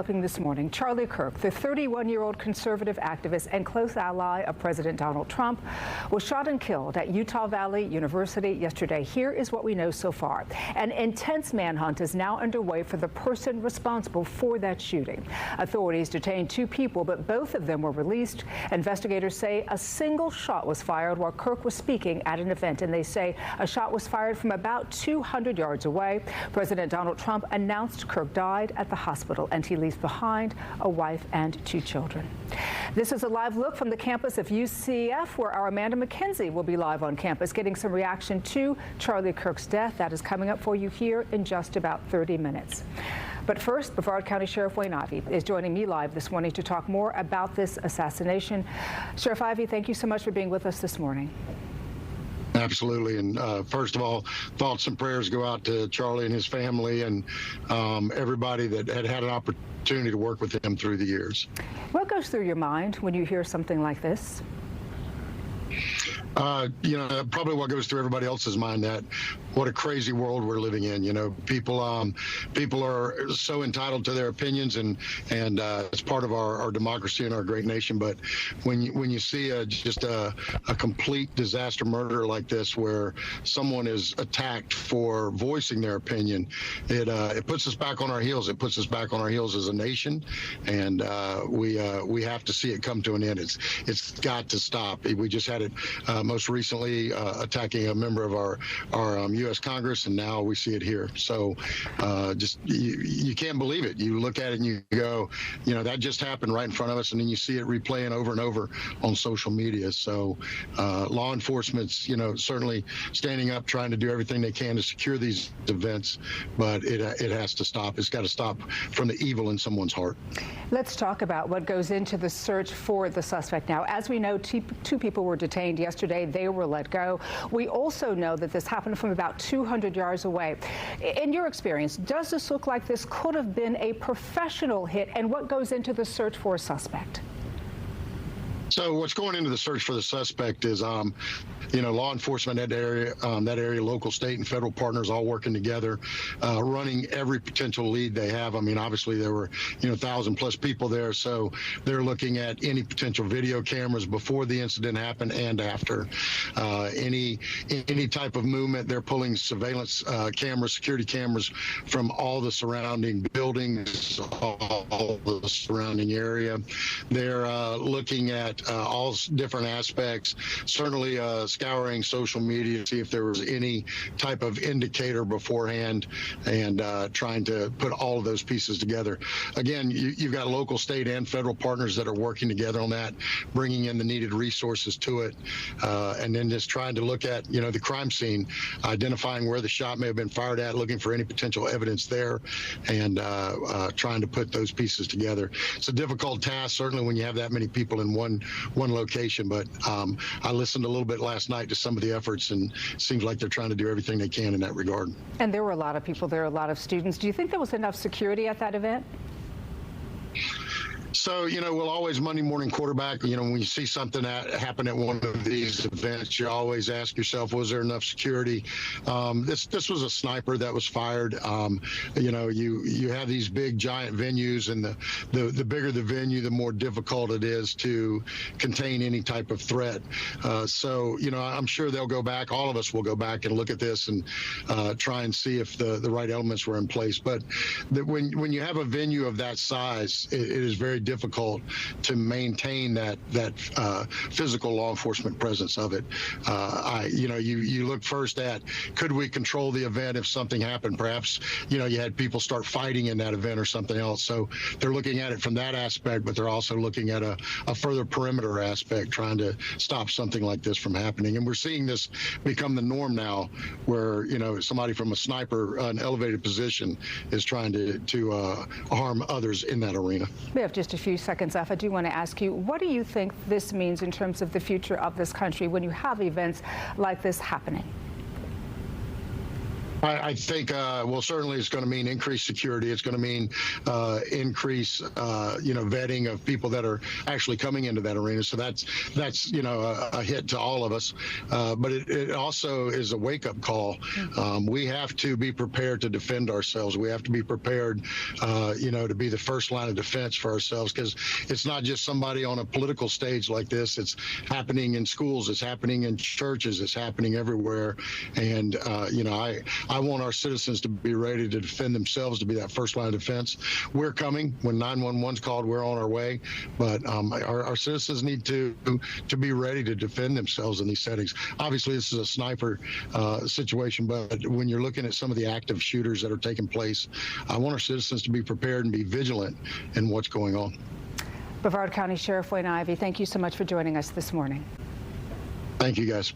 developing this morning. Charlie Kirk, the 31-year-old conservative activist and close ally of President Donald Trump, was shot and killed at Utah Valley University yesterday. Here is what we know so far. An intense manhunt is now underway for the person responsible for that shooting. Authorities detained 2 people, but both of them were released. Investigators say a single shot was fired while Kirk was speaking at an event, and they say a shot was fired from about 200 yards away. President Donald Trump announced Kirk died at the hospital, and he leaves behind a wife and 2 children. This is a live look from the campus of UCF, where our Amanda McKenzie will be live on campus, getting some reaction to Charlie Kirk's death. That is coming up for you here in just about 30 minutes. But first, Brevard County Sheriff Wayne Ivey is joining me live this morning to talk more about this assassination. Sheriff Ivey, thank you so much for being with us this morning. Absolutely. And first of all, thoughts and prayers go out to Charlie and his family and everybody that had an opportunity to work with him through the years. What goes through your mind when you hear something like this? Probably what goes through everybody else's mind, that what a crazy world we're living in. You know, people are so entitled to their opinions, and it's part of our democracy and our great nation. But when you see just a complete disaster murder like this, where someone is attacked for voicing their opinion, it puts us back on our heels. It puts us back on our heels as a nation, and we have to see it come to an end. It's got to stop. We just had it most recently attacking a member of our U.S. Congress, and now we see it here. So just you can't believe it. You look at it and you go, that just happened right in front of us, and then you see it replaying over and over on social media. So law enforcement's certainly standing up, trying to do everything they can to secure these events, but it has to stop. It's got to stop from the evil in someone's heart. Let's talk about what goes into the search for the suspect now. As we know, 2 people were detained yesterday. They were let go. We also know that this happened from about 200 yards away. In your experience, does this look like this could have been a professional hit, and what goes into the search for a suspect? So what's going into the search for the suspect is, law enforcement in that area, local, state, and federal partners all working together, running every potential lead they have. I mean, obviously there were, 1,000+ people there, so they're looking at any potential video cameras before the incident happened and after. Any type of movement, they're pulling surveillance cameras, security cameras from all the surrounding buildings, all the surrounding area. They're looking at all different aspects, certainly scouring social media to see if there was any type of indicator beforehand, and trying to put all of those pieces together. Again, you've got local, state, and federal partners that are working together on that, bringing in the needed resources to it, and then just trying to look at, the crime scene, identifying where the shot may have been fired at, looking for any potential evidence there, and trying to put those pieces together. It's a difficult task, certainly when you have that many people in one location, but I listened a little bit last night to some of the efforts, and it seems like they're trying to do everything they can in that regard. And there were a lot of people there, a lot of students. Do you think there was enough security at that event? So, we'll always Monday morning quarterback. When you see something happen at one of these events, you always ask yourself, was there enough security? This was a sniper that was fired. You have these big giant venues, and the bigger the venue, the more difficult it is to contain any type of threat. So, I'm sure they'll go back. All of us will go back and look at this and try and see if the right elements were in place. But when you have a venue of that size, it is very difficult to maintain that physical law enforcement presence of it. You look first at, could we control the event if something happened? Perhaps you had people start fighting in that event or something else. So they're looking at it from that aspect, but they're also looking at a further perimeter aspect, trying to stop something like this from happening. And we're seeing this become the norm now, where somebody from a sniper, an elevated position, is trying to harm others in that arena. We have just a few seconds left. I do want to ask you, what do you think this means in terms of the future of this country when you have events like this happening? I think, well, certainly it's going to mean increased security. It's going to mean increase, vetting of people that are actually coming into that arena. So that's a hit to all of us. But it also is a wake-up call. We have to be prepared to defend ourselves. We have to be prepared, to be the first line of defense for ourselves, because it's not just somebody on a political stage like this. It's happening in schools. It's happening in churches. It's happening everywhere. And, I want our citizens to be ready to defend themselves, to be that first line of defense. We're coming. When 911's called, we're on our way. But our citizens need to be ready to defend themselves in these settings. Obviously, this is a sniper situation, but when you're looking at some of the active shooters that are taking place, I want our citizens to be prepared and be vigilant in what's going on. Brevard County Sheriff Wayne Ivey, thank you so much for joining us this morning. Thank you, guys.